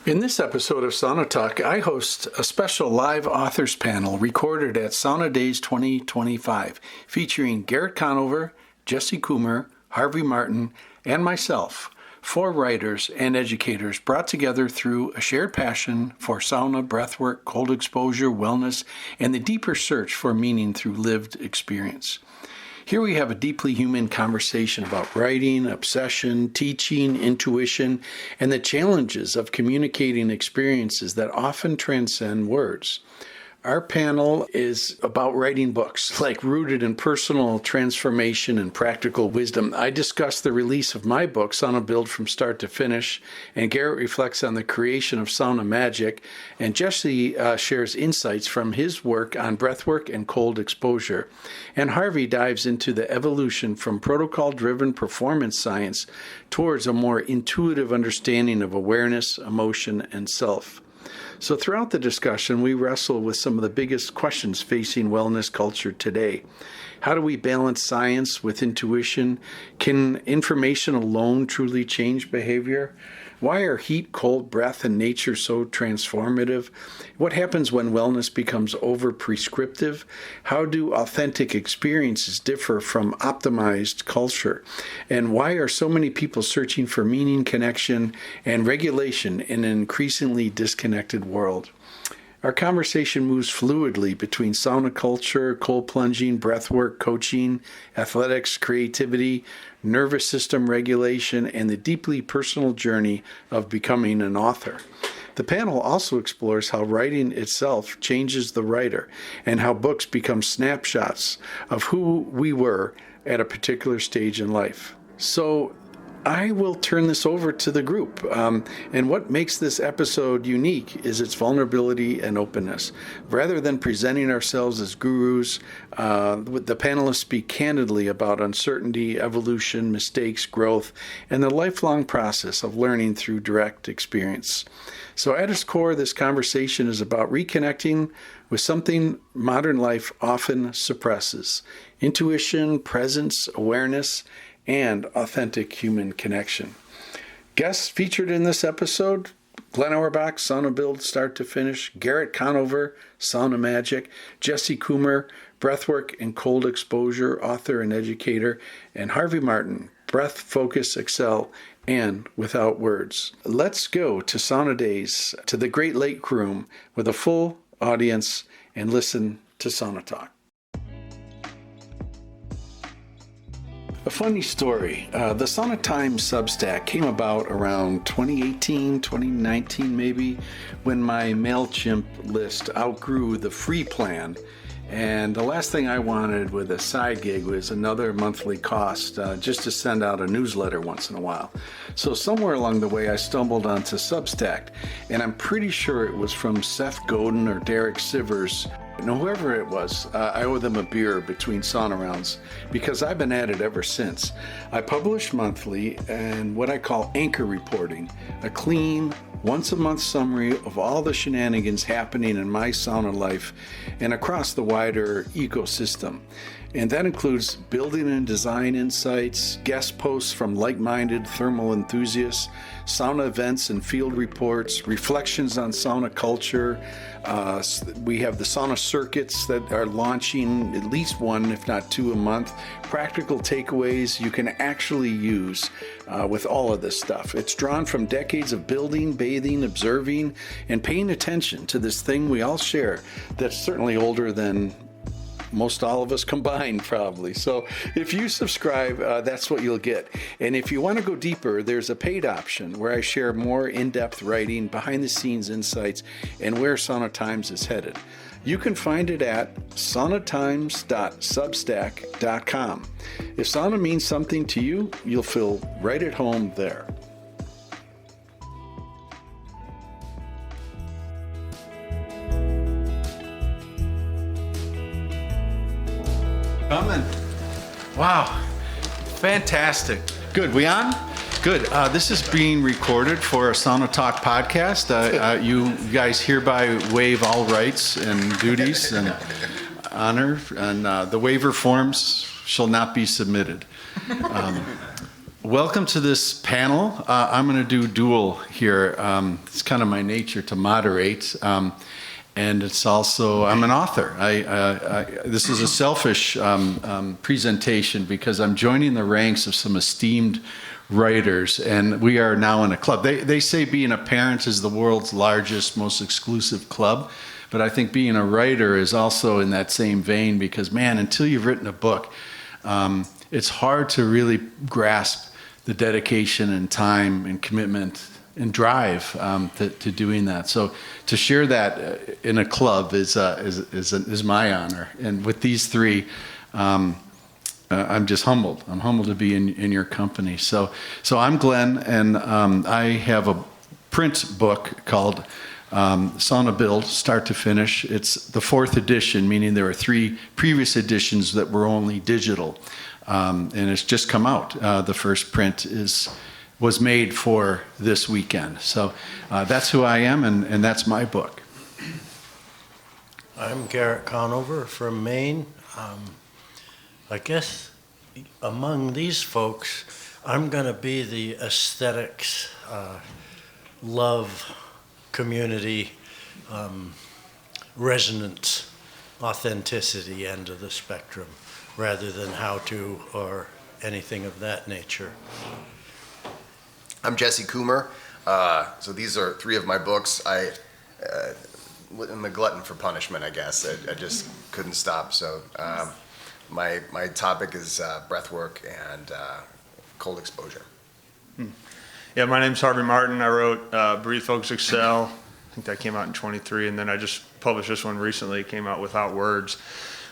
In this episode of Sauna Talk, I host a special live authors panel recorded at Sauna Days 2025, featuring Garrett Conover, Jesse Coomer, Harvey Martin, and myself, 4 writers and educators brought together through a shared passion for sauna, breathwork, cold exposure, wellness, and the deeper search for meaning through lived experience. Here we have a deeply human conversation about writing, obsession, teaching, intuition, and the challenges of communicating experiences that often transcend words. Our panel is about writing books, rooted in personal transformation and practical wisdom. I discuss the release of my book, Sauna Build, from start to finish, and Garrett reflects on the creation of Sauna Magic, and Jesse shares insights from his work on breathwork and cold exposure. And Harvey dives into the evolution from protocol-driven performance science towards a more intuitive understanding of awareness, emotion, and self. So throughout the discussion, we wrestle with some of the biggest questions facing wellness culture today. How do we balance science with intuition? Can information alone truly change behavior? Why are heat, cold, breath, and nature so transformative? What happens when wellness becomes over-prescriptive? How do authentic experiences differ from optimized culture? And why are so many people searching for meaning, connection, and regulation in an increasingly disconnected world? Our conversation moves fluidly between sauna culture, cold plunging, breathwork, coaching, athletics, creativity, nervous system regulation, and the deeply personal journey of becoming an author. The panel also explores how writing itself changes the writer and how books become snapshots of who we were at a particular stage in life. So I will turn this over to the group. And what makes this episode unique is its vulnerability and openness. Rather than presenting ourselves as gurus, the panelists speak candidly about uncertainty, evolution, mistakes, growth, and the lifelong process of learning through direct experience. So at its core, this conversation is about reconnecting with something modern life often suppresses: intuition, presence, awareness, and authentic human connection. Guests featured in this episode: Glenn Auerbach, Sauna Build, start to finish; Garrett Conover, Sauna Magic; Jesse Coomer, breathwork and cold exposure, author and educator; and Harvey Martin, breath, focus, excel, and without words. Let's go to Sauna Days, to the Great Lake Room with a full audience, and listen to Sauna Talk. A funny story. The Sauna Times Substack came about around 2018, 2019 maybe, when my MailChimp list outgrew the free plan. And the last thing I wanted with a side gig was another monthly cost just to send out a newsletter once in a while. So somewhere along the way, I stumbled onto Substack, and I'm pretty sure it was from Seth Godin or Derek Sivers. Whoever it was, I owe them a beer between sauna rounds because I've been at it ever since. I publish monthly and what I call anchor reporting, a clean, once-a-month summary of all the shenanigans happening in my sauna life and across the wider ecosystem. And that includes building and design insights, guest posts from like-minded thermal enthusiasts, sauna events and field reports, reflections on sauna culture. We have the sauna circuits that are launching at least one, if not two, a month. Practical takeaways you can actually use with all of this stuff. It's drawn from decades of building, bathing, observing, and paying attention to this thing we all share that's certainly older than most all of us combined, probably. So if you subscribe, that's what you'll get. And if you want to go deeper, there's a paid option where I share more in-depth writing, behind-the-scenes insights, and where Sauna Times is headed. You can find it at saunatimes.substack.com. If sauna means something to you, you'll feel right at home there. Coming. Wow. Fantastic. Good. We on? Good. This is being recorded for a Sauna Talk podcast. You guys hereby waive all rights and duties and honor, and the waiver forms shall not be submitted. Welcome to this panel. I'm going to do dual here. It's kind of my nature to moderate. And it's also, I'm an author. This is a selfish presentation because I'm joining the ranks of some esteemed writers, and we are now in a club. They say being a parent is the world's largest, most exclusive club, but I think being a writer is also in that same vein because, man, until you've written a book, it's hard to really grasp the dedication and time and commitment and drive to doing that. So to share that in a club is my honor. And with these three, I'm just humbled. I'm humbled to be in your company. So I'm Glenn, and I have a print book called Sauna Build, start to finish. It's the 4th edition, meaning there were 3 previous editions that were only digital. And it's just come out. The first print was made for this weekend. So that's who I am, and that's my book. I'm Garrett Conover from Maine. I guess among these folks, I'm going to be the aesthetics, love, community, resonance, authenticity end of the spectrum, rather than how to or anything of that nature. I'm Jesse Coomer. So these are 3 of my books. I'm a glutton for punishment, I guess. I just couldn't stop. So my topic is breathwork and cold exposure. Yeah, my name's Harvey Martin. I wrote Breathe, Focus, Excel. I think that came out in 23, and then I just published this one recently. It came out Without Words,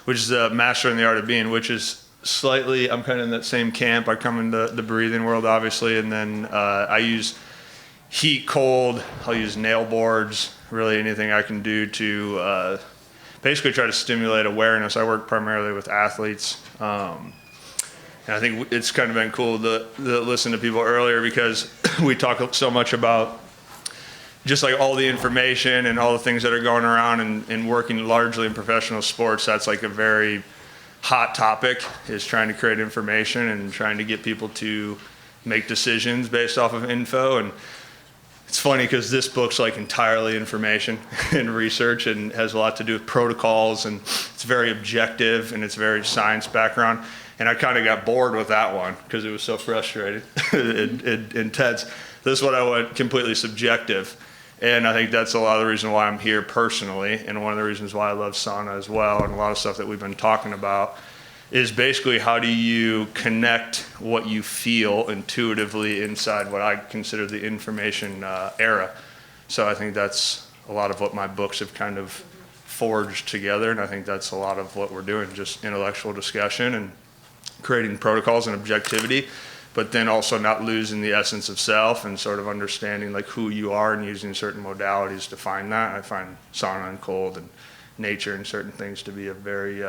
which is Master in the Art of Being, which is slightly, I'm kind of in that same camp. I come into the breathing world, obviously, and then I use heat, cold. I'll use nail boards, really anything I can do to basically try to stimulate awareness. I work primarily with athletes. And I think it's kind of been cool to listen to people earlier because we talk so much about just like all the information and all the things that are going around and working largely in professional sports. That's like a very hot topic, is trying to create information and trying to get people to make decisions based off of info. And it's funny because this book's like entirely information and research and has a lot to do with protocols, and it's very objective and it's very science background. And I kind of got bored with that one because it was so frustrating and intense. This one I went completely subjective. And I think that's a lot of the reason why I'm here personally, and one of the reasons why I love sauna as well, and a lot of stuff that we've been talking about is basically how do you connect what you feel intuitively inside what I consider the information era. So I think that's a lot of what my books have kind of forged together, and I think that's a lot of what we're doing, just intellectual discussion and creating protocols and objectivity, but then also not losing the essence of self and sort of understanding like who you are and using certain modalities to find that. I find sauna and cold and nature and certain things to be a very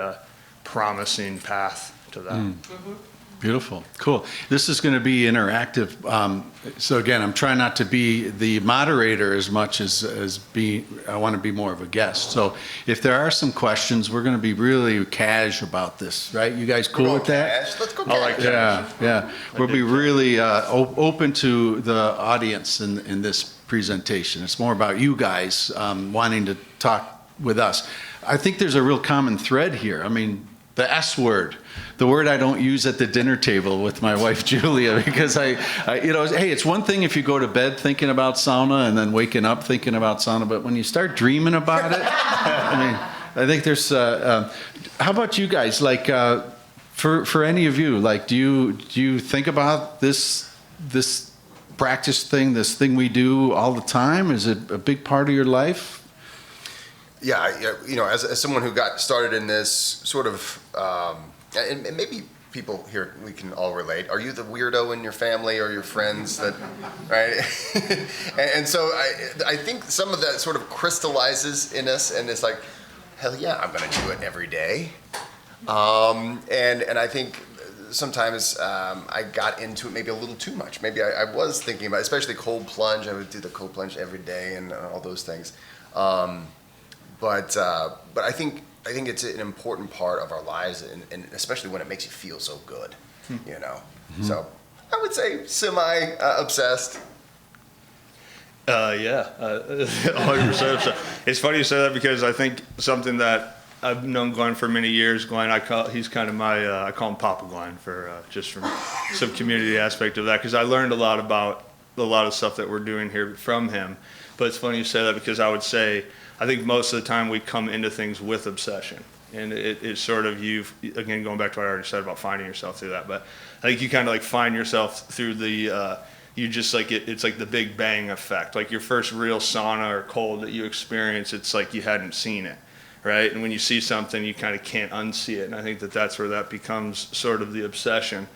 promising path to that. Mm-hmm. Beautiful. Cool. This is going to be interactive. So again, I'm trying not to be the moderator as much as I want to be more of a guest. So if there are some questions, we're going to be really cash about this, right? You guys cool with that? Cash. Let's go cash. I like that. Yeah. We'll be really open to the audience in this presentation. It's more about you guys wanting to talk with us. I think there's a real common thread here. I mean, the S word, the word I don't use at the dinner table with my wife Julia, because hey, it's one thing if you go to bed thinking about sauna and then waking up thinking about sauna, but when you start dreaming about it, I think there's. How about you guys? Like, for any of you, like, do you think about this practice thing, this thing we do all the time? Is it a big part of your life? Yeah, as someone who got started in this sort of, and maybe people here, we can all relate. Are you the weirdo in your family or your friends that, right? and so I think some of that sort of crystallizes in us, and it's like, hell yeah, I'm going to do it every day. And I think sometimes I got into it maybe a little too much. Maybe I was thinking about, especially cold plunge. I would do the cold plunge every day and all those things. But I think it's an important part of our lives, and especially when it makes you feel so good, Mm-hmm. So I would say semi-obsessed. Yeah, 100%. It's funny you say that because I think something that I've known Glenn for many years. Glenn, he's kind of my, I call him Papa Glenn for just from some community aspect of that, because I learned a lot about a lot of stuff that we're doing here from him. But it's funny you say that because I would say, I think most of the time we come into things with obsession. And it's sort of, again, going back to what I already said about finding yourself through that. But I think you kind of like find yourself through the, you just like, it's like the Big Bang effect. Like your first real sauna or cold that you experience, it's like you hadn't seen it, right? And when you see something, you kind of can't unsee it. And I think that's where that becomes sort of the obsession.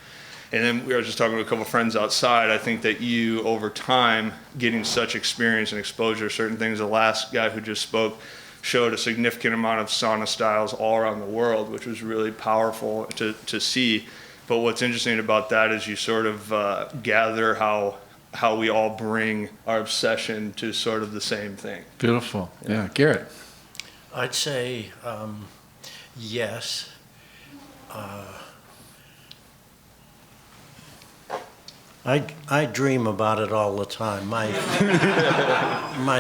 And then we were just talking to a couple of friends outside. I think that you, over time, getting such experience and exposure, certain things, the last guy who just spoke showed a significant amount of sauna styles all around the world, which was really powerful to see. But what's interesting about that is you sort of gather how we all bring our obsession to sort of the same thing. Beautiful. Yeah. Garrett. I'd say yes. I dream about it all the time. My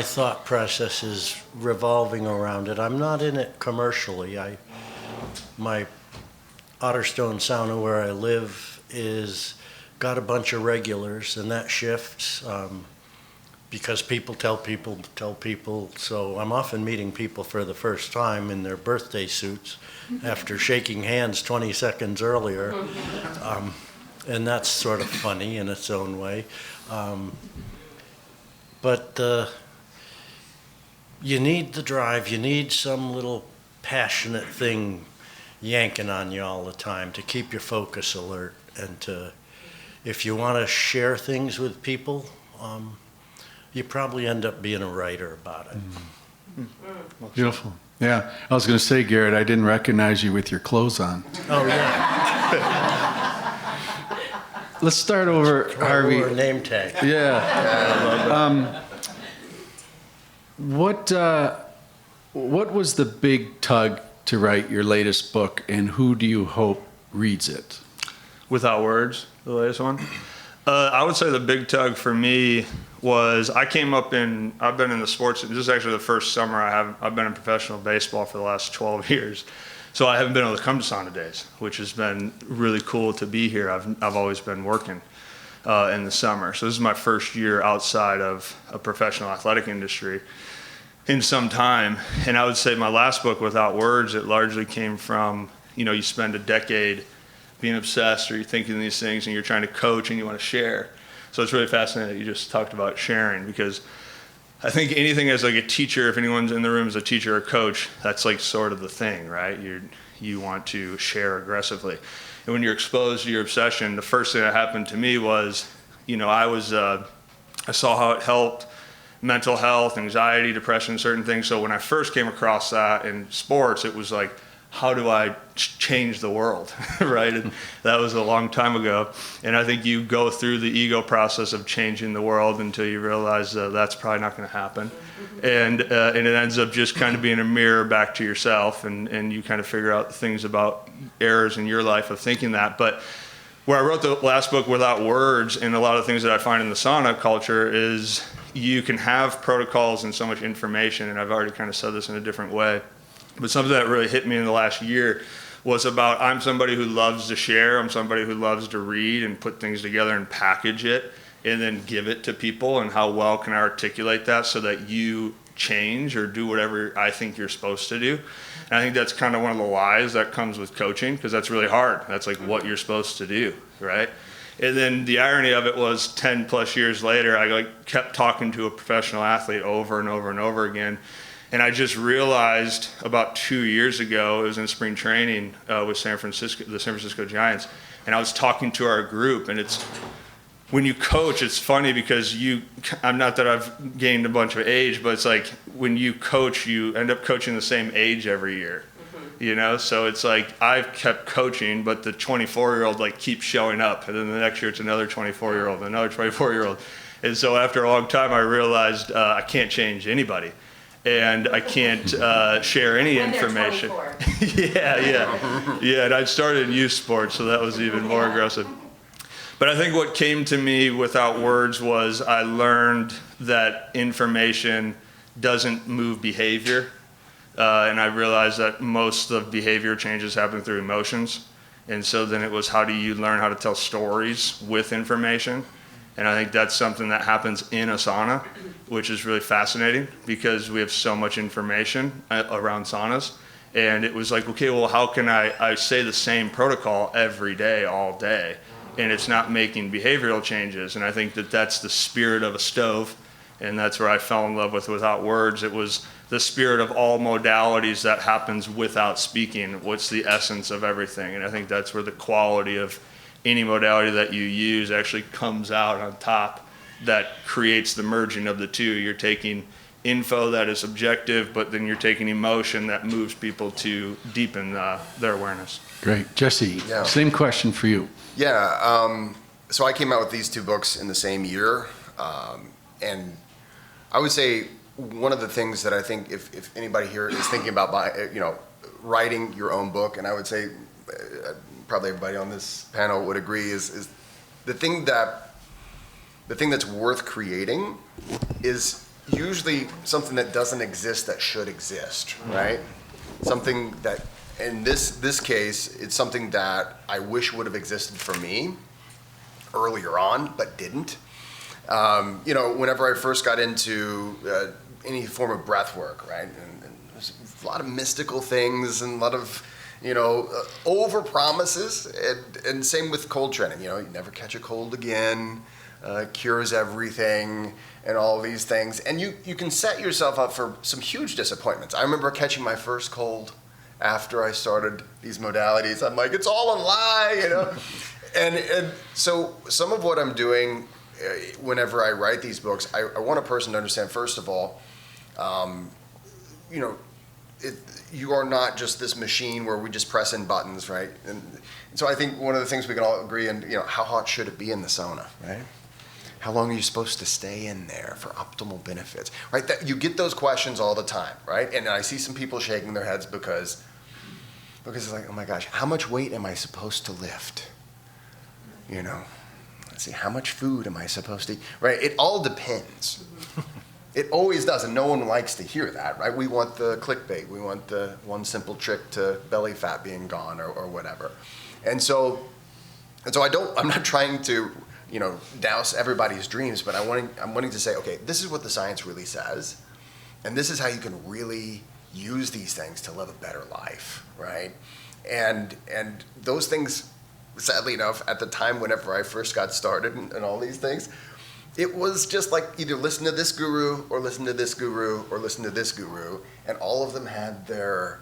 thought process is revolving around it. I'm not in it commercially. My Otterstone sauna where I live is got a bunch of regulars, and that shifts because people tell people. So I'm often meeting people for the first time in their birthday suits after shaking hands 20 seconds earlier. And that's sort of funny in its own way. But you need the drive. You need some little passionate thing yanking on you all the time to keep your focus alert. And if you want to share things with people, you probably end up being a writer about it. Beautiful. Yeah. I was going to say, Garrett, I didn't recognize you with your clothes on. Oh, yeah. Let's start over, Harvey. Or name tag. Yeah. What was the big tug to write your latest book, and who do you hope reads it? Without Words, the latest one. I would say the big tug for me was I've been in the sports. This is actually the first summer I've been in professional baseball for the last 12 years. So I haven't been able to come to Sauna Days, which has been really cool to be here. I've always been working in the summer. So this is my first year outside of a professional athletic industry in some time. And I would say my last book, Without Words, it largely came from, you spend a decade being obsessed or you're thinking these things and you're trying to coach and you want to share. So it's really fascinating that you just talked about sharing, because I think anything as like a teacher, if anyone's in the room as a teacher or coach, that's like sort of the thing, right? You want to share aggressively. And when you're exposed to your obsession, the first thing that happened to me was, I saw how it helped mental health, anxiety, depression, certain things. So when I first came across that in sports, it was like, how do I change the world, right? And that was a long time ago. And I think you go through the ego process of changing the world until you realize that's probably not going to happen. And it ends up just kind of being a mirror back to yourself, and you kind of figure out things about errors in your life of thinking that. But where I wrote the last book, Without Words, and a lot of things that I find in the sauna culture is you can have protocols and so much information, and I've already kind of said this in a different way. But something that really hit me in the last year was about, I'm somebody who loves to share. I'm somebody who loves to read and put things together and package it and then give it to people. And how well can I articulate that so that you change or do whatever I think you're supposed to do? And I think that's kind of one of the lies that comes with coaching, because that's really hard. That's like what you're supposed to do, right? And then the irony of it was 10 plus years later, I kept talking to a professional athlete over and over and over again. And I just realized about 2 years ago, it was in spring training with the San Francisco Giants, and I was talking to our group, and when you coach, it's funny because I'm not that I've gained a bunch of age, but it's like when you coach, you end up coaching the same age every year, So it's like I've kept coaching, but the 24-year-old keeps showing up, and then the next year it's another 24-year-old, another 24-year-old. And so after a long time, I realized I can't change anybody. And I can't share any information. Yeah. And I started in youth sports, so that was even more aggressive. But I think what came to me without words was I learned that information doesn't move behavior. And I realized that most of behavior changes happen through emotions. And so then it was, how do you learn how to tell stories with information? And I think that's something that happens in a sauna, which is really fascinating because we have so much information around saunas. And it was like, okay, well, how can I say the same protocol every day, all day? And it's not making behavioral changes. And I think that that's the spirit of a stove. And that's where I fell in love with Without Words. It was the spirit of all modalities that happens without speaking. What's the essence of everything? And I think that's where the quality of any modality that you use actually comes out on top, that creates the merging of the two. You're taking info that is objective, but then you're taking emotion that moves people to deepen their awareness. Great. Jesse, Yeah. same question for you. Yeah, so I came out with these two books in the same year, and I would say one of the things that I think if anybody here is thinking about writing your own book, and I would say probably everybody on this panel would agree, is the thing that's worth creating is usually something that doesn't exist that should exist, right? Something that, in this case, it's something that I wish would have existed for me earlier on, but didn't. Whenever I first got into any form of breath work, right? And there's a lot of mystical things and a lot of, over promises, and same with cold training. You never catch a cold again, cures everything, and all these things. And you can set yourself up for some huge disappointments. I remember catching my first cold after I started these modalities. I'm like, it's all a lie, and so some of what I'm doing whenever I write these books, I want a person to understand, first of all, you are not just this machine where we just press in buttons, right? And so I think one of the things we can all agree on, how hot should it be in the sauna, right? How long are you supposed to stay in there for optimal benefits, right? You get those questions all the time, right? And I see some people shaking their heads because it's like, oh my gosh, how much weight am I supposed to lift? Let's see, how much food am I supposed to eat? Right? It all depends. It always does, and no one likes to hear that, right? We want the clickbait. We want the one simple trick to belly fat being gone or whatever. And so I'm not trying to, douse everybody's dreams, but I'm wanting to say, okay, this is what the science really says, and this is how you can really use these things to live a better life, right? And those things, sadly enough, at the time whenever I first got started and all these things, it was just like either listen to this guru or listen to this guru or listen to this guru, and all of them had their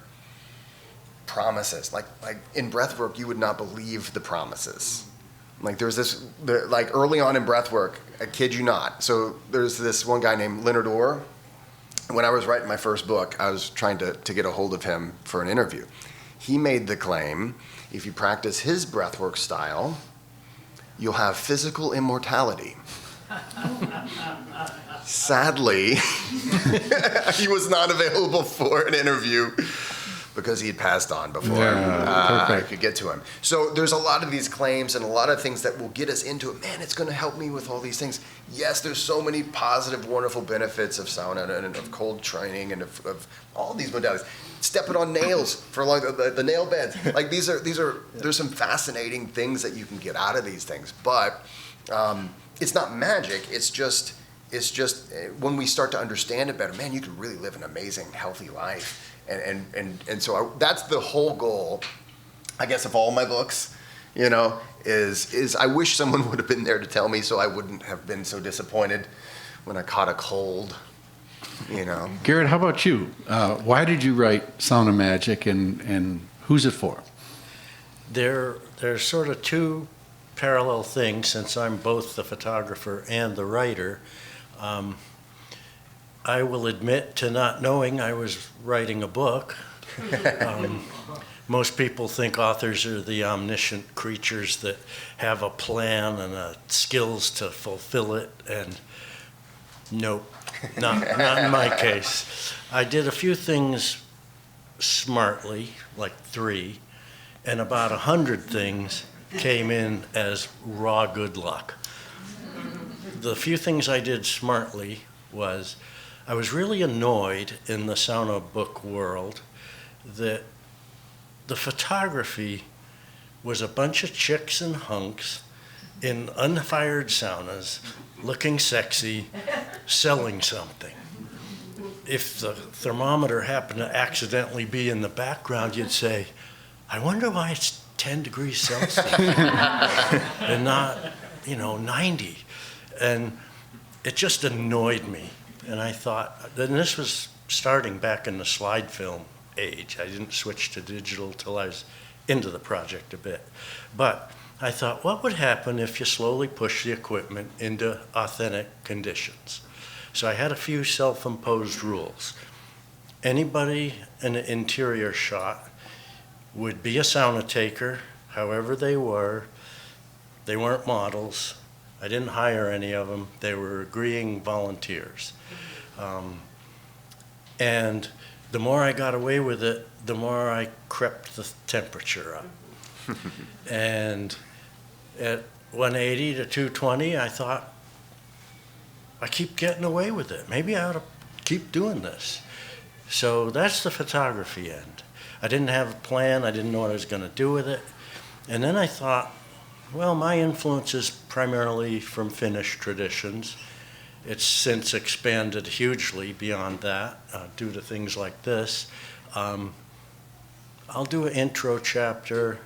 promises. Like in breathwork, you would not believe the promises. Like there's this, early on in breathwork, I kid you not. So there's this one guy named Leonard Orr. When I was writing my first book, I was trying to get a hold of him for an interview. He made the claim, if you practice his breathwork style, you'll have physical immortality. Sadly, he was not available for an interview because he had passed on before I could get to him. So there's a lot of these claims and a lot of things that will get us into it. Man, it's going to help me with all these things. Yes, there's so many positive, wonderful benefits of sauna and of cold training and of all these modalities. Stepping on nails for the nail beds. Like there's some fascinating things that you can get out of these things. But it's not magic. It's just when we start to understand it better, man, you can really live an amazing, healthy life. And so that's the whole goal, I guess, of all my books, is I wish someone would have been there to tell me so I wouldn't have been so disappointed when I caught a cold, Garrett, how about you? Why did you write Sauna Magic, and who's it for? There's sort of two parallel things, since I'm both the photographer and the writer. I will admit to not knowing I was writing a book. Most people think authors are the omniscient creatures that have a plan and skills to fulfill it, and nope, not in my case. I did a few things smartly, like 3, and about 100 things came in as raw good luck. The few things I did smartly was I was really annoyed in the sauna book world that the photography was a bunch of chicks and hunks in unfired saunas, looking sexy, selling something. If the thermometer happened to accidentally be in the background, you'd say, I wonder why it's 10 degrees Celsius and not, 90. And it just annoyed me. And I thought, and this was starting back in the slide film age. I didn't switch to digital till I was into the project a bit. But I thought, what would happen if you slowly push the equipment into authentic conditions? So I had a few self-imposed rules. Anybody in an interior shot would be a sauna taker, however they were. They weren't models. I didn't hire any of them. They were agreeing volunteers. And the more I got away with it, the more I crept the temperature up. And at 180 to 220, I thought, I keep getting away with it. Maybe I ought to keep doing this. So that's the photography end. I didn't have a plan. I didn't know what I was going to do with it. And then I thought, well, my influence is primarily from Finnish traditions. It's since expanded hugely beyond that due to things like this. I'll do an intro chapter,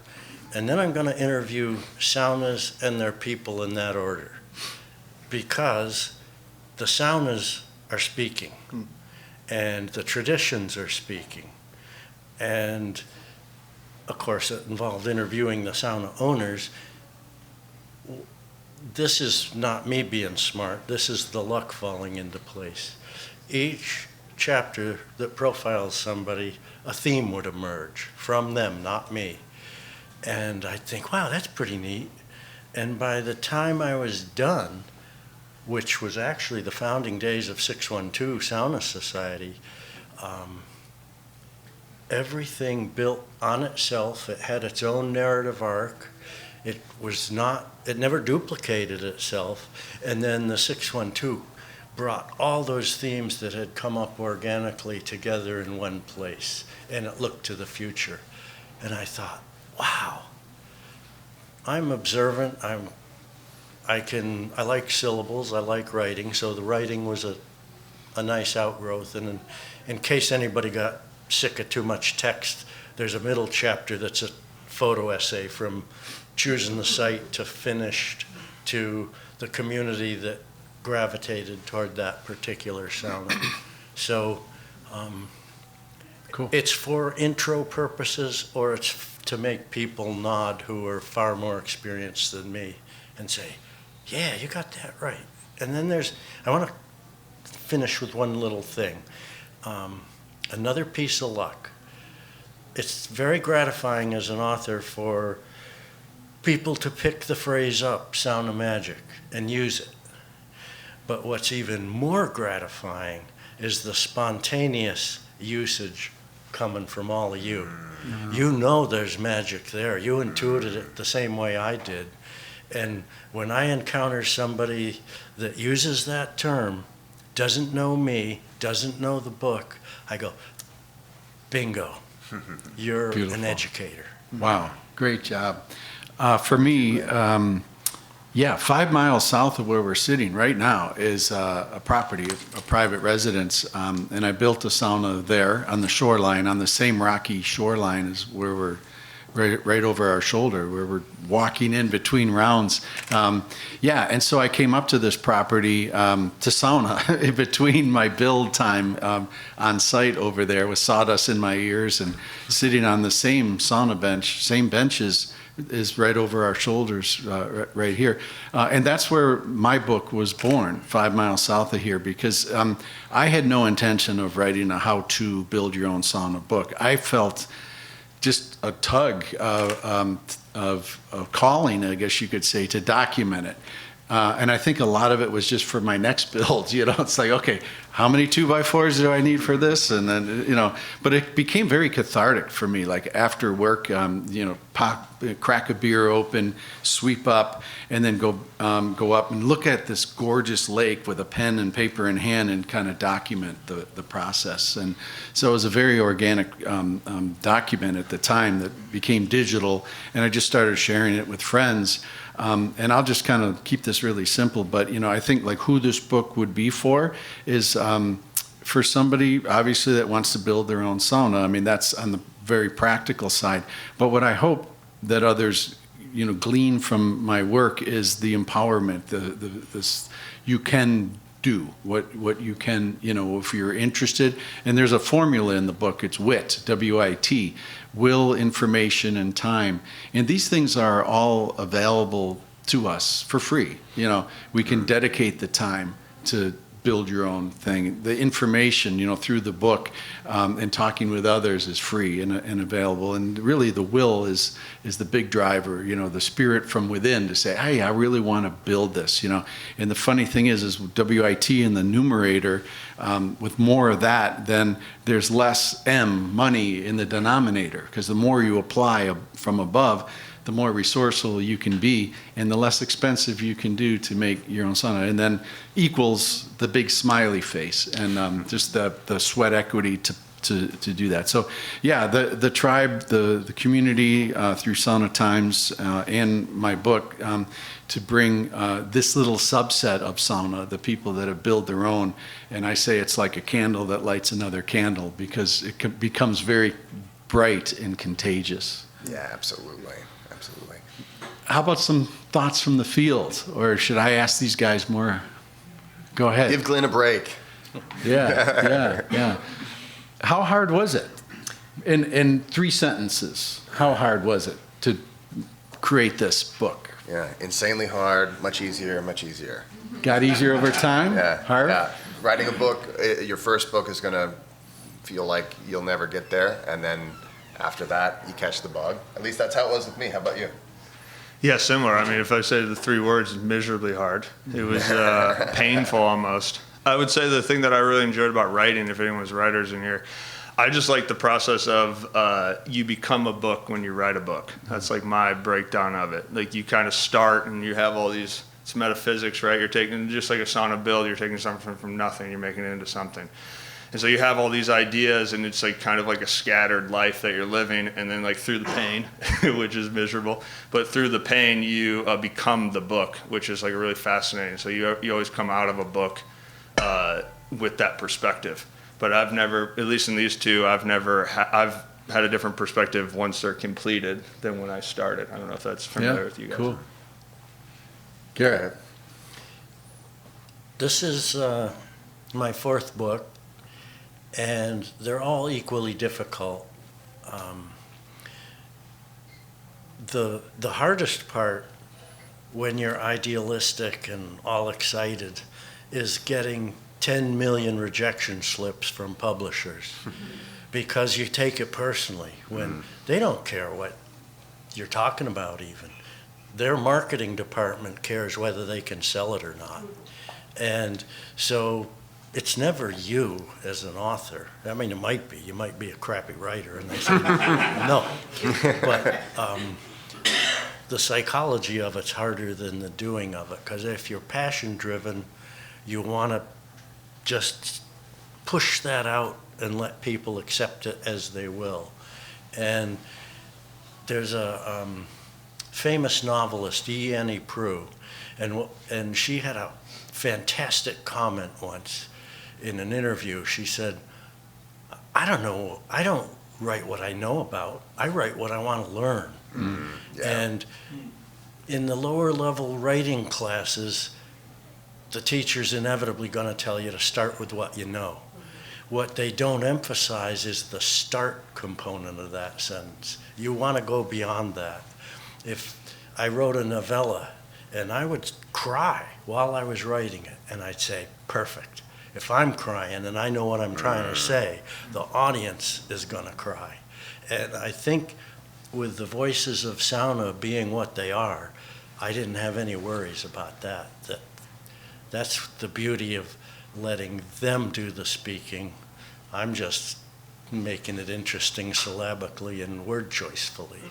and then I'm going to interview saunas and their people in that order, because the saunas are speaking, and the traditions are speaking. And of course, it involved interviewing the sauna owners. This is not me being smart. This is the luck falling into place. Each chapter that profiles somebody, a theme would emerge from them, not me. And I think, wow, that's pretty neat. And by the time I was done, which was actually the founding days of 612 Sauna Society, everything built on itself. It had its own narrative arc. It never duplicated itself. And then the 612 brought all those themes that had come up organically together in one place. And it looked to the future. And I thought, wow, I'm observant. I like syllables. I like writing. So the writing was a nice outgrowth. And in case anybody got sick of too much text, there's a middle chapter that's a photo essay from choosing the site to finished to the community that gravitated toward that particular sauna. So Cool. It's for intro purposes, or it's to make people nod who are far more experienced than me and say, yeah, you got that right. And then I want to finish with one little thing. Another piece of luck. It's very gratifying as an author for people to pick the phrase up, Sauna Magic, and use it. But what's even more gratifying is the spontaneous usage coming from all of you. Mm-hmm. You know there's magic there. You intuited it the same way I did. And when I encounter somebody that uses that term, doesn't know me, doesn't know the book, I go, bingo, you're Beautiful. An educator. Wow, great job. For me, 5 miles south of where we're sitting right now is a property, a private residence, and I built a sauna there on the shoreline, on the same rocky shoreline as where we're right over our shoulder, where we're walking in between rounds. And so I came up to this property to sauna in between my build time on site over there with sawdust in my ears and sitting on the same sauna bench, same benches is right over our shoulders right here. And that's where my book was born, 5 miles south of here, because I had no intention of writing a how-to build your own sauna book. I felt just a tug of calling, I guess you could say, to document it. And I think a lot of it was just for my next build. It's like, okay, how many 2x4s do I need for this? And then, but it became very cathartic for me. Like after work, crack a beer open, sweep up, and then go up and look at this gorgeous lake with a pen and paper in hand and kind of document the process. And so it was a very organic document at the time that became digital, and I just started sharing it with friends. And I'll just kind of keep this really simple, but I think like who this book would be for is for somebody obviously that wants to build their own sauna. I mean, that's on the very practical side. But what I hope that others glean from my work is the empowerment, this you can do what you can, if you're interested. And there's a formula in the book. It's WIT, W-I-T, will, information, and time. And these things are all available to us for free. We can dedicate the time to build your own thing. The information, through the book and talking with others is free and available. And really the will is the big driver, the spirit from within to say, hey, I really want to build this, And the funny thing is WIT in the numerator, with more of that, then there's less money in the denominator, because the more you apply from above, the more resourceful you can be and the less expensive you can do to make your own sauna, and then equals the big smiley face and just the sweat equity to do that. So yeah, the tribe, the community through Sauna Times and my book to bring this little subset of sauna, the people that have built their own, and I say it's like a candle that lights another candle because it becomes very bright and contagious. Yeah, absolutely. Absolutely. How about some thoughts from the field, or should I ask these guys more? Go ahead. Give Glenn a break. Yeah. How hard was it? In 3 sentences, how hard was it to create this book? Yeah, insanely hard, much easier. Got easier over time? Yeah. Hard? Yeah. Writing a book, your first book is going to feel like you'll never get there, and then after that, you catch the bug. At least that's how it was with me. How about you? Yeah, similar. I mean, if I say the 3 words, miserably hard. It was painful almost. I would say the thing that I really enjoyed about writing, if anyone's writers in here, I just like the process of you become a book when you write a book. That's like my breakdown of it. Like you kind of start and you have all these, it's metaphysics, right? You're taking, just like a Sauna Build, you're taking something from nothing, you're making it into something. And so you have all these ideas, and it's like kind of like a scattered life that you're living, and then like through the pain, which is miserable, but through the pain you become the book, which is like really fascinating. So you always come out of a book with that perspective. But I've never, at least in these 2, I've had a different perspective once they're completed than when I started. I don't know if that's familiar with you guys. Cool. Garrett. This is my 4th book, and they're all equally difficult. The hardest part, when you're idealistic and all excited, is getting 10 million rejection slips from publishers because you take it personally when they don't care what you're talking about even. Their marketing department cares whether they can sell it or not. And so it's never you as an author. I mean, it might be. You might be a crappy writer, and they say, no. But the psychology of it's harder than the doing of it, because if you're passion-driven, you want to just push that out and let people accept it as they will. And there's a famous novelist, E. Prue, and she had a fantastic comment once in an interview. She said, I don't write what I know about. I write what I want to learn. Yeah. And in the lower level writing classes, the teacher's inevitably going to tell you to start with what you know. What they don't emphasize is the start component of that sentence. You want to go beyond that. If I wrote a novella and I would cry while I was writing it, and I'd say, perfect. If I'm crying and I know what I'm trying to say, the audience is going to cry. And I think with the voices of sauna being what they are, I didn't have any worries about that. That's the beauty of letting them do the speaking. I'm just making it interesting syllabically and word choicefully.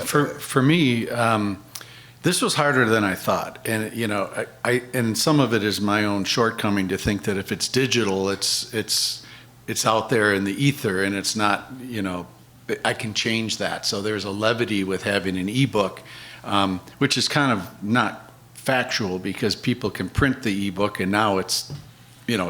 For me, this was harder than I thought, and and some of it is my own shortcoming to think that if it's digital, it's out there in the ether, and it's not, I can change that. So there's a levity with having an ebook, which is kind of not factual because people can print the ebook, and now it's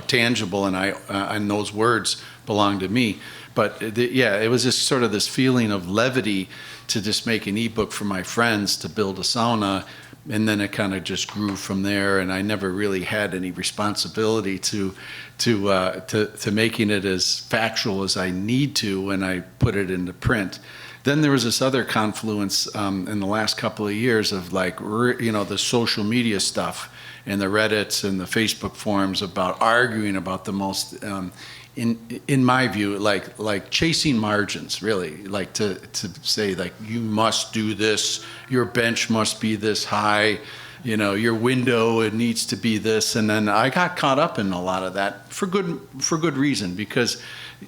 tangible, and those words belong to me. But it was just sort of this feeling of levity to just make an ebook for my friends to build a sauna, and then it kind of just grew from there. And I never really had any responsibility to making it as factual as I need to when I put it into print. Then there was this other confluence in the last couple of years of the social media stuff and the Reddits and the Facebook forums about arguing about the most, in my view, like chasing margins, really, like to say like you must do this, your bench must be this high, your window, it needs to be this. And then I got caught up in a lot of that for good reason, because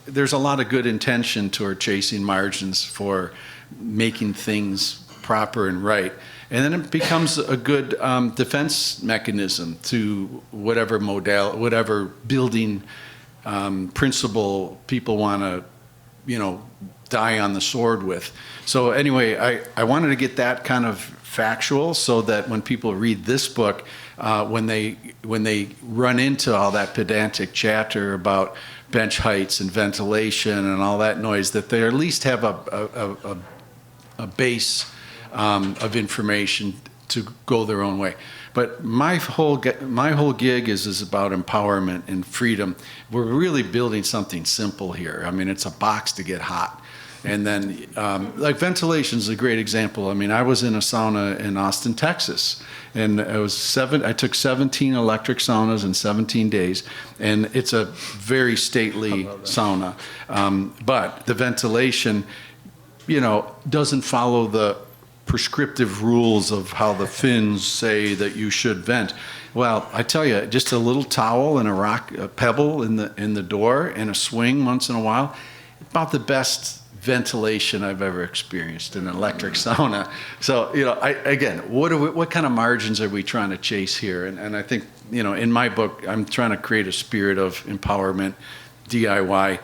there's a lot of good intention toward chasing margins for making things proper and right. And then it becomes a good defense mechanism to whatever building principle people want to, die on the sword with. So anyway, I wanted to get that kind of factual so that when people read this book, when they run into all that pedantic chatter about bench heights and ventilation and all that noise, that they at least have a base of information to go their own way. But my whole gig is about empowerment and freedom. We're really building something simple here. I mean, it's a box to get hot. And then, like ventilation is a great example. I mean, I was in a sauna in Austin, Texas, and I took 17 electric saunas in 17 days, and it's a very stately sauna. But the ventilation, doesn't follow the prescriptive rules of how the Finns say that you should vent. Well, I tell you, just a little towel and a pebble in the door and a swing once in a while, about the best ventilation I've ever experienced in an electric sauna. So, again, what kind of margins are we trying to chase here? And I think, in my book, I'm trying to create a spirit of empowerment, DIY,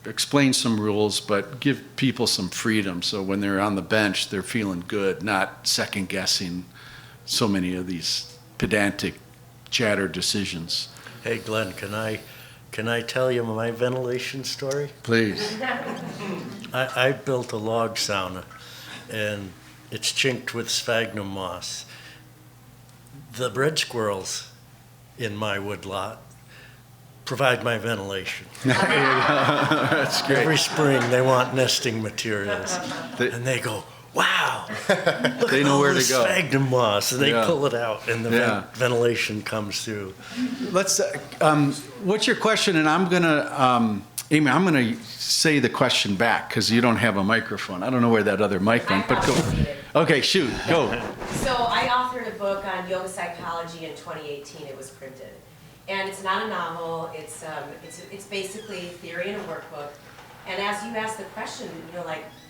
explain some rules, but give people some freedom. So when they're on the bench, they're feeling good, not second guessing so many of these pedantic chatter decisions. Hey, Glenn, can I tell you my ventilation story? Please. I built a log sauna, and it's chinked with sphagnum moss. The red squirrels in my woodlot provide my ventilation. That's great. Every spring they want nesting materials, and they go, wow, look they at know all where this to go. sphagnum moss, and they pull it out, and the ventilation comes through. Let's. What's your question? And I'm gonna, Amy, I'm gonna say the question back because you don't have a microphone. I don't know where that other mic went, but go. Okay, shoot, go. So I authored a book on yoga psychology in 2018. It was printed. And it's not a novel, it's basically theory in a workbook. And as you asked the question,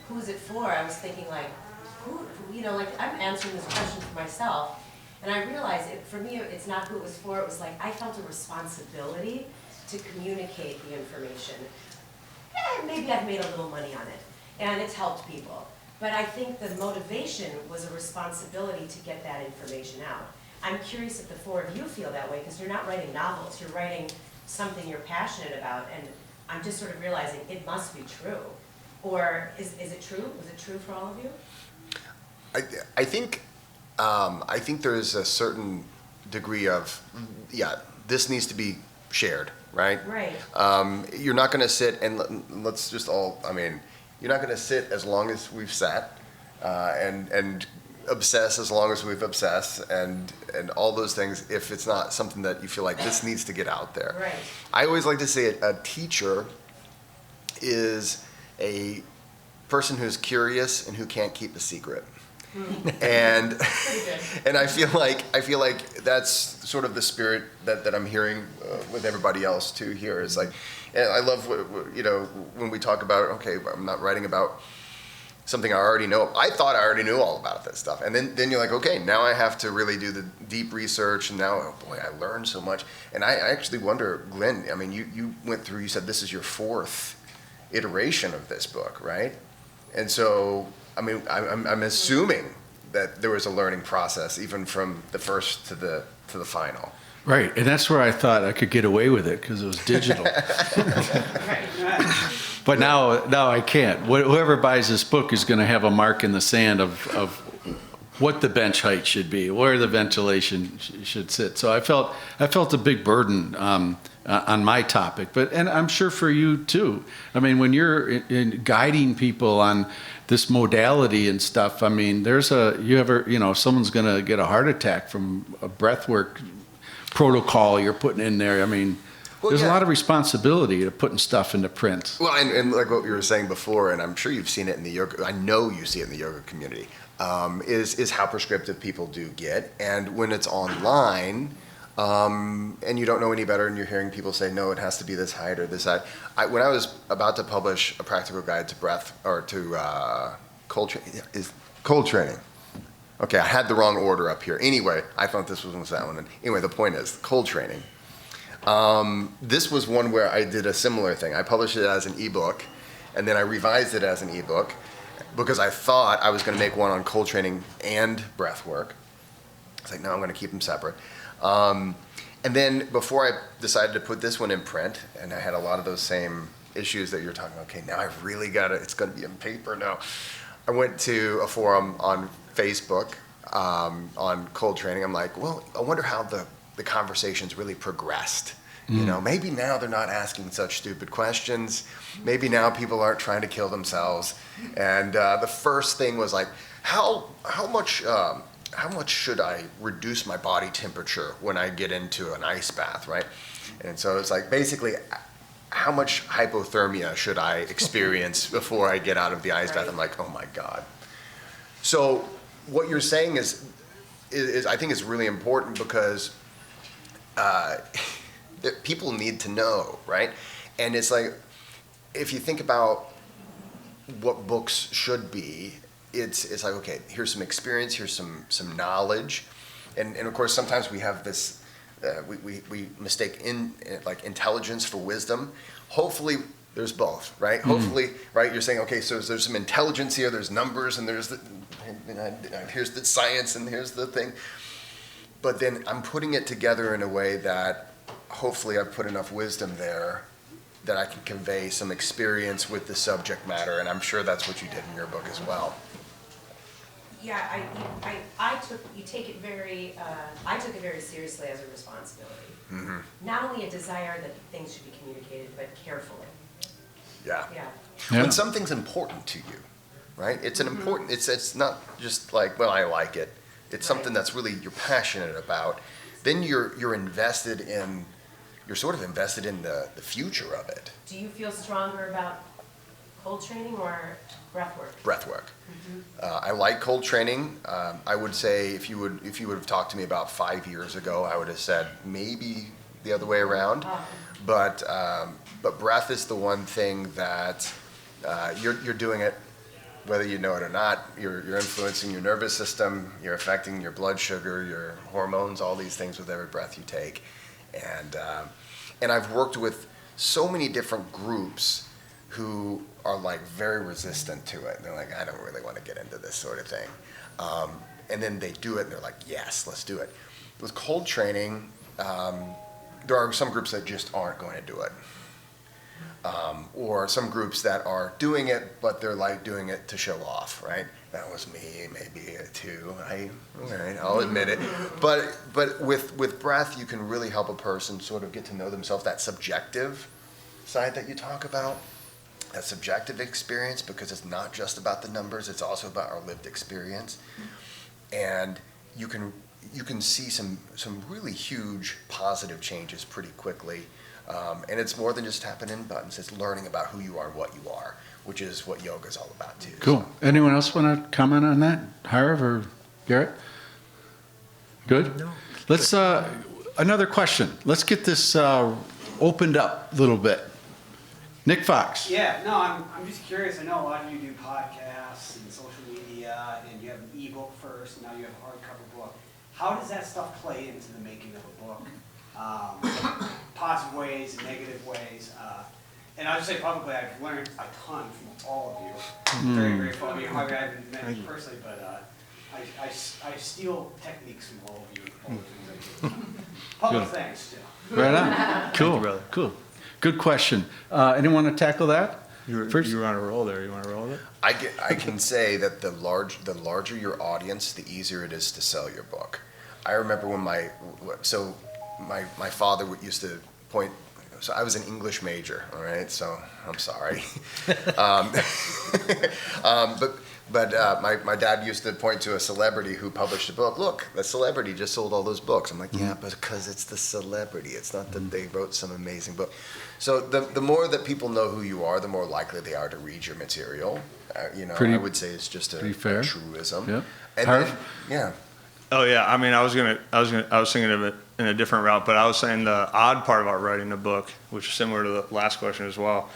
who is it for? I was thinking I'm answering this question for myself. And I realized for me, it's not who it was for. It was like I felt a responsibility to communicate the information. Maybe I've made a little money on it, and it's helped people. But I think the motivation was a responsibility to get that information out. I'm curious if the four of you feel that way, because you're not writing novels, you're writing something you're passionate about, and I'm just sort of realizing it must be true. Or is it true? Was it true for all of you? I think there is a certain degree of, this needs to be shared, right? Right. You're not going to sit and you're not going to sit as long as we've sat and obsess as long as we've obsessed and all those things if it's not something that you feel like this needs to get out there. Right. I always like to say a teacher is a person who's curious and who can't keep a secret. And and I feel like that's sort of the spirit that I'm hearing with everybody else too here. Is like, and I love when we talk about, okay, I'm not writing about something I already know. I thought I already knew all about this stuff, and then you're like, okay, now I have to really do the deep research, and now, oh boy, I learned so much. And I actually wonder, Glenn, I mean, you went through, you said this is your 4th iteration of this book, right? And so, I mean, I'm assuming that there was a learning process even from the first to the final. Right, and that's where I thought I could get away with it because it was digital. But now I can't. Whoever buys this book is going to have a mark in the sand of what the bench height should be, where the ventilation should sit. So I felt a big burden on my topic, and I'm sure for you too. I mean, when you're in guiding people on this modality and stuff, I mean, someone's going to get a heart attack from a breathwork protocol you're putting in there. I mean, there's a lot of responsibility to putting stuff into print. Well, and like what you were saying before, and I'm sure you've seen it in the yoga, I know you see it in the yoga community, is how prescriptive people do get. And when it's online, and you don't know any better, and you're hearing people say, no, it has to be this height or this height. When I was about to publish a practical guide to breath, or to cold training. Okay, I had the wrong order up here. Anyway, I thought this was that one. And anyway, the point is, cold training. This was one where I did a similar thing. I published it as an ebook, and then I revised it as an ebook because I thought I was going to make one on cold training and breath work. It's like, no, I'm going to keep them separate. And then before I decided to put this one in print, and I had a lot of those same issues that you're talking about, okay, now I've really got it, it's going to be in paper now. I went to a forum on Facebook on cold training. I'm like, well, I wonder how the conversations really progressed. You know, maybe now they're not asking such stupid questions. Maybe now people aren't trying to kill themselves. And the first thing was like, how much should I reduce my body temperature when I get into an ice bath, right? And so it's like, basically, how much hypothermia should I experience before I get out of the ice bath? I'm like, oh my God. So what you're saying is I think is really important because people need to know, right? And it's like, if you think about what books should be, it's like, okay, here's some experience, here's some knowledge, and of course sometimes we have this we mistake like intelligence for wisdom. Hopefully there's both, right? Hopefully, right, you're saying, okay, so there's some intelligence here, there's numbers, and here's the science, and here's the thing. But then I'm putting it together in a way that hopefully I've put enough wisdom there that I can convey some experience with the subject matter, and I'm sure that's what you did in your book as well. Yeah, I took it very seriously as a responsibility. Mm-hmm. Not only a desire that things should be communicated, but carefully. Yeah. Yeah. When something's important to you, right? It's an important. It's not just like, well, I like it. It's something that's really you're passionate about. Then you're invested in. You're sort of invested in the future of it. Do you feel stronger about cold training or breath work? Breath work. Mm-hmm. I like cold training. I would say if you would have talked to me about 5 years ago, I would have said maybe the other way around. But breath is the one thing that you're doing it, whether you know it or not. You're influencing your nervous system. You're affecting your blood sugar, your hormones, all these things with every breath you take. And I've worked with so many different groups who are like very resistant to it. They're like, I don't really want to get into this sort of thing. And then they do it and they're like, yes, let's do it. With cold training, there are some groups that just aren't going to do it. Or some groups that are doing it, but they're like doing it to show off, right? That was me, maybe too. I'll admit it. But with breath, you can really help a person sort of get to know themselves, that subjective side that you talk about, that subjective experience, because it's not just about the numbers, it's also about our lived experience. And you can see some really huge positive changes pretty quickly And it's more than just tapping in buttons. It's learning about who you are and what you are, which is what yoga is all about too. Cool. Anyone else want to comment on that? Harv or Garrett? Good? No. Let's, another question. Let's get this opened up a little bit. Nick Fox. Yeah, no, I'm just curious. I know a lot of you do podcasts and social media, and you have an ebook first, and now you have a hardcover book. How does that stuff play into the making of a book? Positive ways, negative ways. And I'll just say publicly, I've learned a ton from all of you. I'm very grateful. I mean, Harvey, I haven't met you personally, but I steal techniques from all of you. All the things I do. Public thanks, too. Right on. Cool. you, brother. Cool. Good question. Anyone want to tackle that? You were on a roll there. You want to roll with it? I can say that the larger your audience, the easier it is to sell your book. I remember when my father used to point. So I was an English major, all right. So I'm sorry, but my dad used to point to a celebrity who published a book. Look, the celebrity just sold all those books. I'm like, yeah, but because it's the celebrity. It's not that they wrote some amazing book. So the more that people know who you are, the more likely they are to read your material. I would say it's just a truism. Yep. And then, yeah. Oh yeah, I mean, I was thinking of it in a different route, but I was saying the odd part about writing a book, which is similar to the last question as well,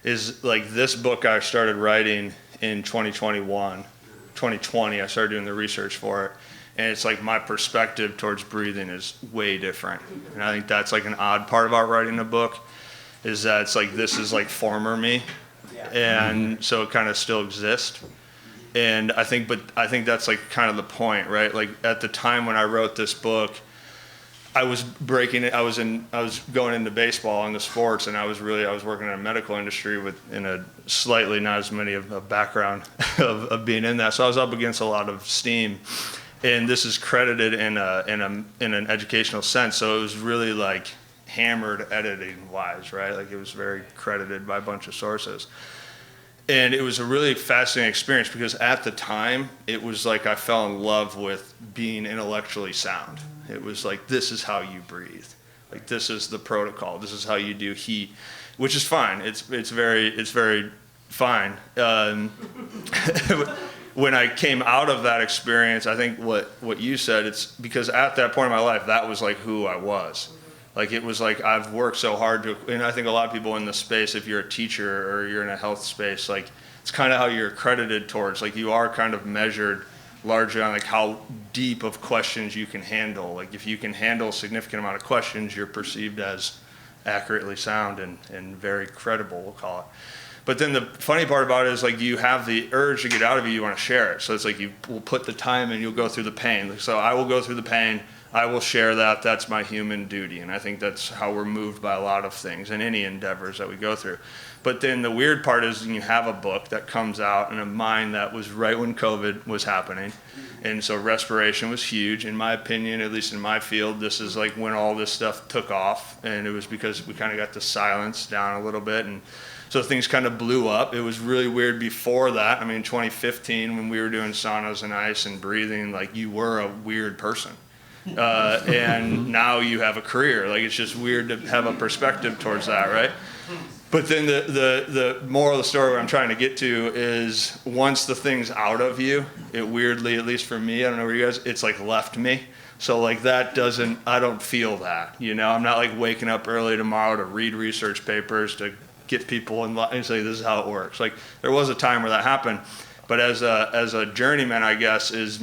is like this book I started writing in 2020. I started doing the research for it, and it's like my perspective towards breathing is way different, and I think that's like an odd part about writing a book, is that it's like this is like former me, and so it kind of still exists. And I think that's like kind of the point, right? Like at the time when I wrote this book, I was breaking it. I was going into baseball and the sports, and I was working in a medical industry in a slightly not as many of a background of being in that. So I was up against a lot of steam, and this is credited in an educational sense. So it was really like hammered editing wise, right? Like it was very credited by a bunch of sources. And it was a really fascinating experience because at the time, it was like I fell in love with being intellectually sound. It was like, this is how you breathe. Like, this is the protocol. This is how you do heat, which is fine. It's very fine. When I came out of that experience, I think what you said, it's because at that point in my life, that was like who I was. Like it was like I've worked so hard and I think a lot of people in this space, if you're a teacher or you're in a health space, like it's kind of how you're accredited towards. Like you are kind of measured largely on like how deep of questions you can handle. Like if you can handle a significant amount of questions, you're perceived as accurately sound and very credible, we'll call it. But then the funny part about it is like you have the urge to get out of you want to share it. So it's like you will put the time in, you'll go through the pain. So I will go through the pain. I will share that. That's my human duty. And I think that's how we're moved by a lot of things in any endeavors that we go through. But then the weird part is you have a book that comes out in a mind that was right when COVID was happening. And so respiration was huge. In my opinion, at least in my field, this is like when all this stuff took off. And it was because we kind of got the silence down a little bit. And so things kind of blew up. It was really weird before that. I mean, 2015, when we were doing saunas and ice and breathing, like you were a weird person. And now you have a career. Like it's just weird to have a perspective towards that, right? But then the moral of the story where I'm trying to get to is once the thing's out of you, it weirdly, at least for me, I don't know where you guys, it's like left me. So like that I don't feel that, you know? I'm not like waking up early tomorrow to read research papers, to get people in line and say this is how it works. Like there was a time where that happened. But as a journeyman, I guess, is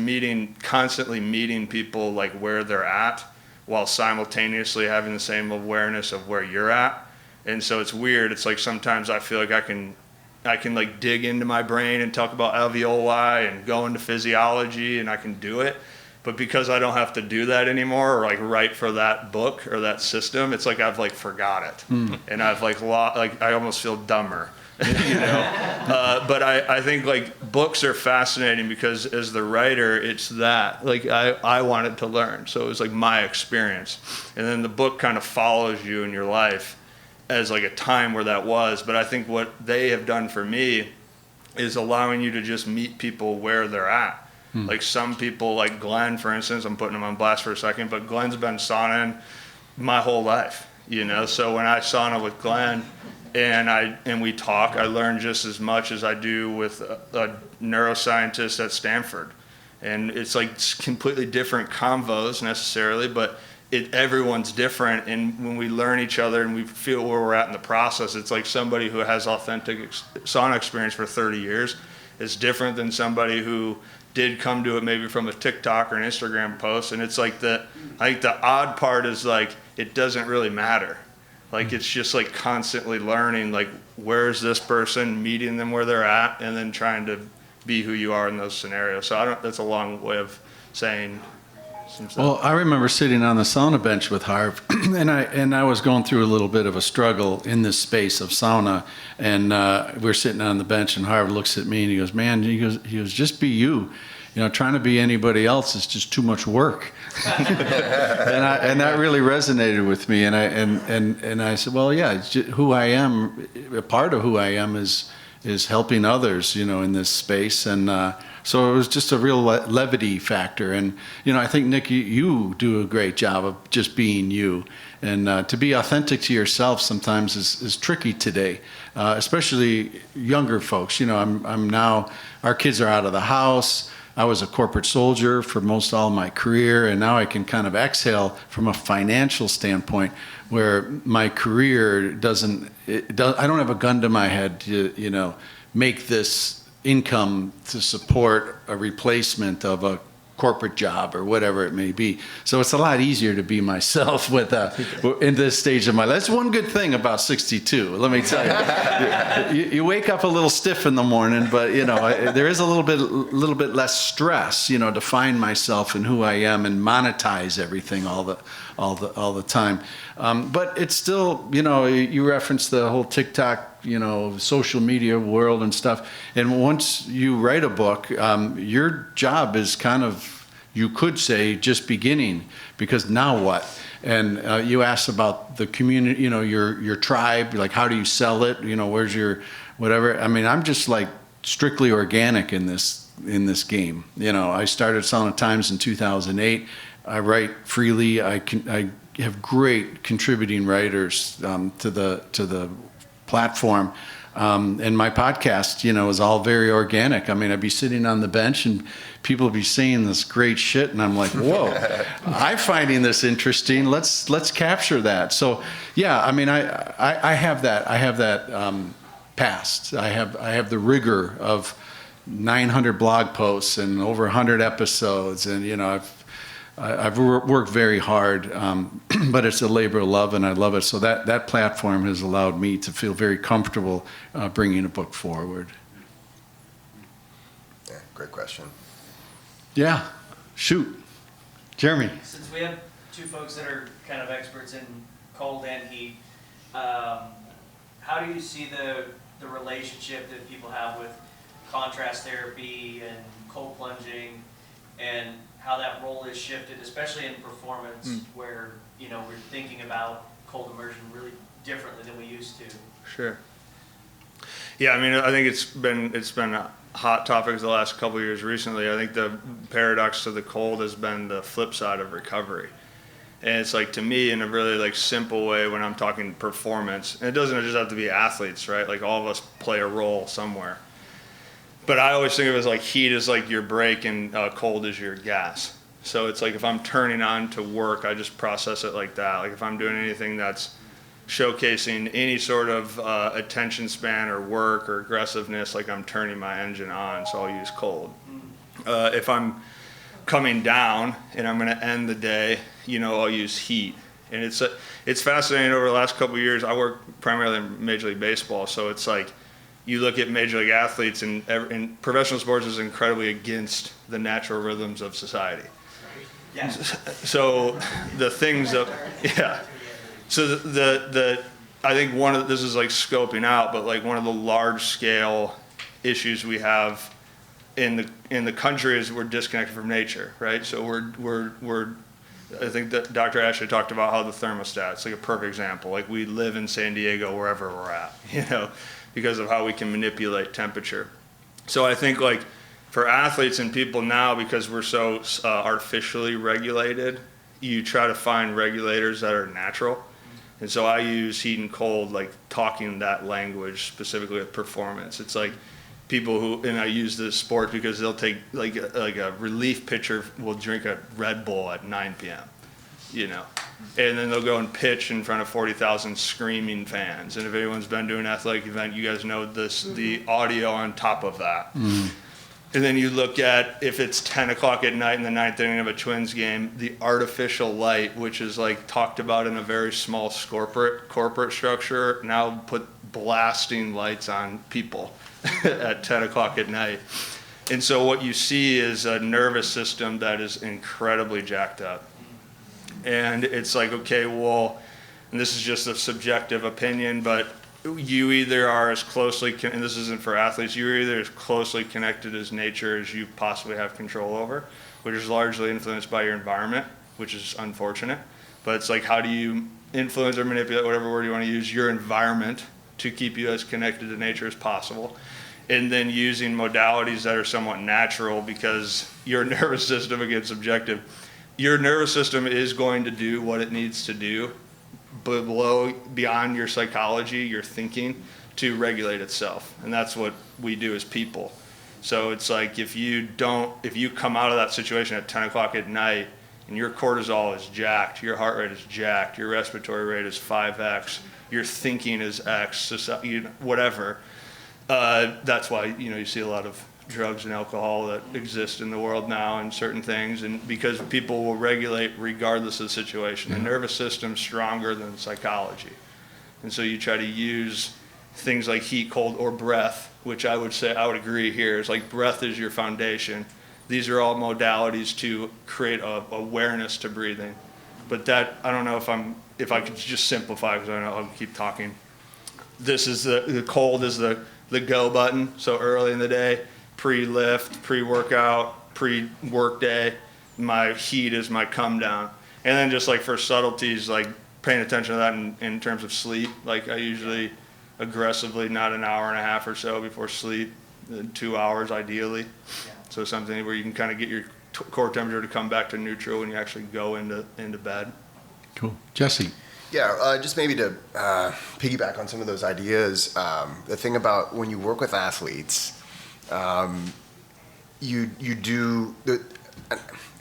constantly meeting people like where they're at while simultaneously having the same awareness of where you're at. And so it's weird. It's like sometimes I feel like I can like dig into my brain and talk about alveoli and go into physiology and I can do it. But because I don't have to do that anymore or like write for that book or that system, it's like I've like forgot it. And I've like I almost feel dumber. You know, but I think like books are fascinating because as the writer, it's that like I wanted to learn, so it was like my experience, and then the book kind of follows you in your life as like a time where that was. But I think what they have done for me is allowing you to just meet people where they're at. Like some people, like Glenn, for instance, I'm putting him on blast for a second, but Glenn's been saunaing my whole life. you know? So when I sauna with Glenn and we talk, I learn just as much as I do with a neuroscientist at Stanford. And it's like completely different convos necessarily, but everyone's different. And when we learn each other and we feel where we're at in the process, it's like somebody who has authentic sauna experience for 30 years is different than somebody who did come to it maybe from a TikTok or an Instagram post. And it's like I think the odd part is like, it doesn't really matter. Like, it's just like constantly learning, like, where's this person, meeting them where they're at, and then trying to be who you are in those scenarios. So that's a long way of saying some stuff. Well, I remember sitting on the sauna bench with Harv, and I was going through a little bit of a struggle in this space of sauna, and we're sitting on the bench, and Harv looks at me and he goes, "Man," he goes, "just be you. You know, trying to be anybody else is just too much work." and that really resonated with me. And I said, well, yeah, it's just who I am. A part of who I am is helping others, you know, in this space. And so it was just a real levity factor. And, you know, I think, Nick, you do a great job of just being you. And to be authentic to yourself sometimes is tricky today, especially younger folks. You know, I'm now, our kids are out of the house. I was a corporate soldier for most all of my career, and now I can kind of exhale from a financial standpoint where my career I don't have a gun to my head to, you know, make this income to support a replacement of a corporate job or whatever it may be. So it's a lot easier to be myself with in this stage of my life. That's one good thing about 62. Let me tell you, you wake up a little stiff in the morning, but you know there is a little bit less stress, you know, to find myself and who I am and monetize everything all the time. But it's still, you know, you referenced the whole TikTok, you know, social media world and stuff. And once you write a book, your job is kind of, you could say, just beginning, because now what? And you asked about the community, you know, your tribe, like how do you sell it? You know, where's your whatever? I mean, I'm just like strictly organic in this game. You know, I started Sauna Times in 2008. I write freely. I have great contributing writers to the platform, and my podcast, you know, is all very organic. I mean, I'd be sitting on the bench and people would be saying this great shit, and I'm like, whoa, I'm finding this interesting. Let's capture that. So, yeah, I mean, I have that past. I have the rigor of 900 blog posts and over 100 episodes, and you know, I've worked very hard, but it's a labor of love, and I love it. So that platform has allowed me to feel very comfortable bringing a book forward. Yeah, great question. Yeah, shoot, Jeremy. Since we have two folks that are kind of experts in cold and heat, how do you see the relationship that people have with contrast therapy and cold plunging, and how that role is shifted, especially in performance, where, you know, we're thinking about cold immersion really differently than we used to? Sure. Yeah, I mean, I think it's been a hot topic the last couple of years recently. I think the paradox to the cold has been the flip side of recovery. And it's like, to me, in a really like simple way, when I'm talking performance, and it doesn't just have to be athletes, right? Like, all of us play a role somewhere. But I always think of it as like heat is like your brake and cold is your gas. So it's like if I'm turning on to work, I just process it like that. Like if I'm doing anything that's showcasing any sort of attention span or work or aggressiveness, like I'm turning my engine on, so I'll use cold. If I'm coming down and I'm going to end the day, you know, I'll use heat. And it's fascinating. Over the last couple of years, I work primarily in Major League Baseball, so it's like, you look at major league athletes, and professional sports is incredibly against the natural rhythms of society. Yeah. So the things that, yeah. So I think this is like scoping out, but like one of the large scale issues we have in the country is we're disconnected from nature, right? So we're I think that Dr. Ashley talked about how the thermostat's like a perfect example. Like we live in San Diego wherever we're at, you know, because of how we can manipulate temperature. So I think like for athletes and people now, because we're so artificially regulated, you try to find regulators that are natural. And so I use heat and cold, like talking that language specifically with performance. It's like people who, and I use this sport because they'll take like a relief pitcher will drink a Red Bull at 9 p.m., you know, and then they'll go and pitch in front of 40,000 screaming fans. And if anyone's been to an athletic event, you guys know this, the audio on top of that. And then you look at, if it's 10 o'clock at night in the ninth inning of a Twins game, the artificial light, which is like talked about in a very small corporate structure, now put blasting lights on people at 10 o'clock at night. And so what you see is a nervous system that is incredibly jacked up. And it's like, okay, well, and this is just a subjective opinion, but you either are as closely, and this isn't for athletes, you're either as closely connected as nature as you possibly have control over, which is largely influenced by your environment, which is unfortunate. But it's like, how do you influence or manipulate, whatever word you want to use, your environment to keep you as connected to nature as possible? And then using modalities that are somewhat natural, because your nervous system, again, subjective, your nervous system is going to do what it needs to do beyond your psychology, your thinking, to regulate itself. And that's what we do as people. So it's like, if you come out of that situation at 10 o'clock at night and your cortisol is jacked, your heart rate is jacked, your respiratory rate is 5x, your thinking is X, whatever, that's why, you see a lot of drugs and alcohol that exist in the world now and certain things, and because people will regulate regardless of the situation. The nervous system's stronger than psychology. And so you try to use things like heat, cold, or breath, which I would agree here, is like breath is your foundation. These are all modalities to create awareness to breathing. But that, I don't know if I could just simplify, because I know I'll keep talking. This is the cold is the go button, so early in the day, pre-lift, pre-workout, pre-work day. My heat is my come down. And then just like for subtleties, like paying attention to that in terms of sleep. Like I usually aggressively, not an hour and a half or so before sleep, 2 hours ideally. Yeah. So something where you can kind of get your core temperature to come back to neutral when you actually go into bed. Cool. Jesse. Yeah, just maybe to piggyback on some of those ideas, the thing about when you work with athletes,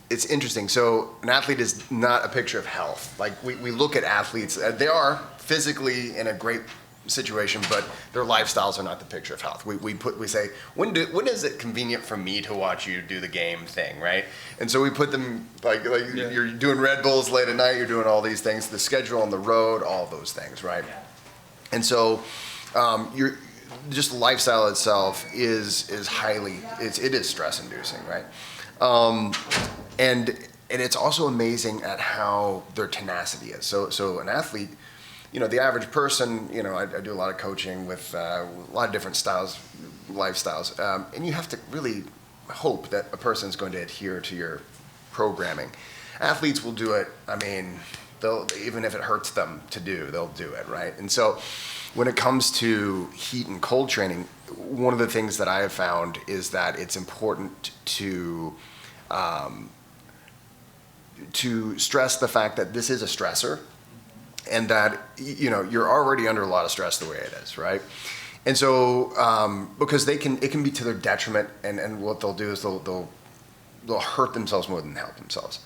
it's interesting. So an athlete is not a picture of health. Like we look at athletes, they are physically in a great situation, but their lifestyles are not the picture of health. We say, when is it convenient for me to watch you do the game thing, right? And so we put them like yeah. You're doing Red Bulls late at night, you're doing all these things, the schedule on the road, all those things, right? Yeah. And so you're just lifestyle itself is highly, it is stress inducing, right? And it's also amazing at how their tenacity is. So an athlete, the average person, I do a lot of coaching with a lot of different lifestyles, and you have to really hope that a person is going to adhere to your programming. Athletes will do it. I mean, even if it hurts them to do, they'll do it, right? And so when it comes to heat and cold training, one of the things that I have found is that it's important to stress the fact that this is a stressor, and that you're already under a lot of stress the way it is, right? And so because it can be to their detriment, and what they'll do is they'll hurt themselves more than help themselves.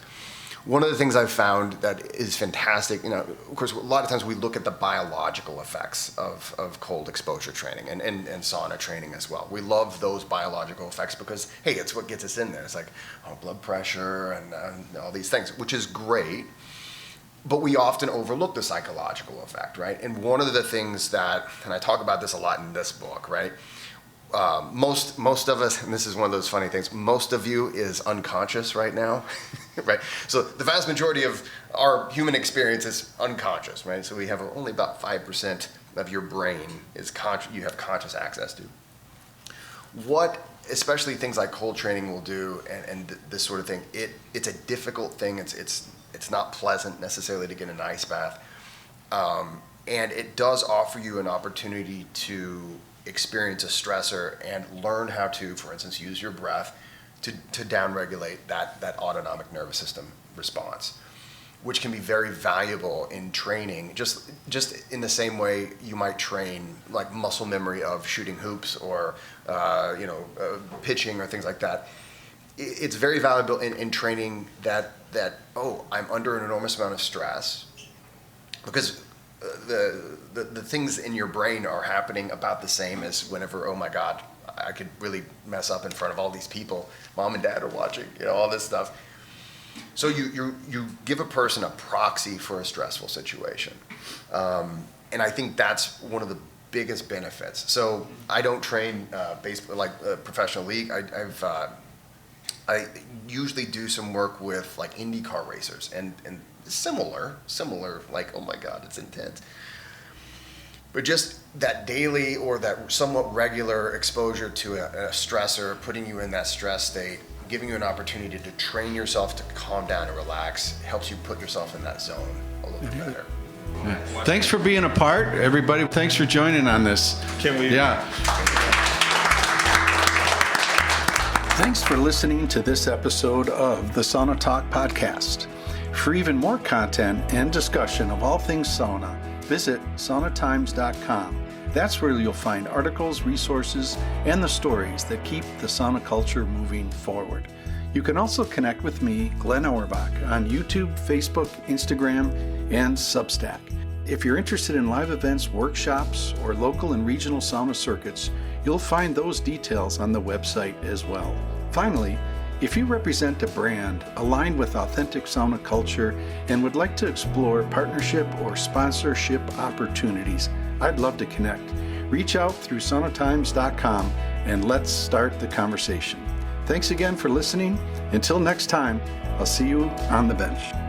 One of the things I've found that is fantastic, of course, a lot of times we look at the biological effects of cold exposure training and sauna training as well. We love those biological effects because, hey, it's what gets us in there. It's like blood pressure and all these things, which is great. But we often overlook the psychological effect, right? And one of the things that, and I talk about this a lot in this book, right? Most of us, and this is one of those funny things, most of you is unconscious right now, right? So the vast majority of our human experience is unconscious, right? So we have only about 5% of your brain you have conscious access to. What, especially things like cold training will do, and this sort of thing, it's a difficult thing. It's not pleasant necessarily to get an ice bath, and it does offer you an opportunity to experience a stressor and learn how to, for instance, use your breath to downregulate that autonomic nervous system response. which can be very valuable in training, just in the same way you might train like muscle memory of shooting hoops or pitching or things like that. It's very valuable in training that I'm under an enormous amount of stress, because the things in your brain are happening about the same as whenever, oh my God, I could really mess up in front of all these people. Mom and dad are watching, all this stuff. So you give a person a proxy for a stressful situation. And I think that's one of the biggest benefits. So I don't train baseball like a professional league. I usually do some work with like IndyCar racers and similar, like, oh my God, it's intense. But just that daily or that somewhat regular exposure to a stressor, putting you in that stress state, giving you an opportunity to train yourself to calm down and relax, helps you put yourself in that zone a little bit better. Yeah. Thanks for being a part, everybody. Thanks for joining on this. Can we? Yeah. Thanks for listening to this episode of the Sauna Talk podcast. For even more content and discussion of all things sauna, visit saunatimes.com. That's where you'll find articles, resources, and the stories that keep the sauna culture moving forward. You can also connect with me, Glenn Auerbach, on YouTube, Facebook, Instagram, and Substack. If you're interested in live events, workshops, or local and regional sauna circuits, you'll find those details on the website as well. Finally, if you represent a brand aligned with authentic sauna culture and would like to explore partnership or sponsorship opportunities, I'd love to connect. Reach out through saunatimes.com and let's start the conversation. Thanks again for listening. Until next time, I'll see you on the bench.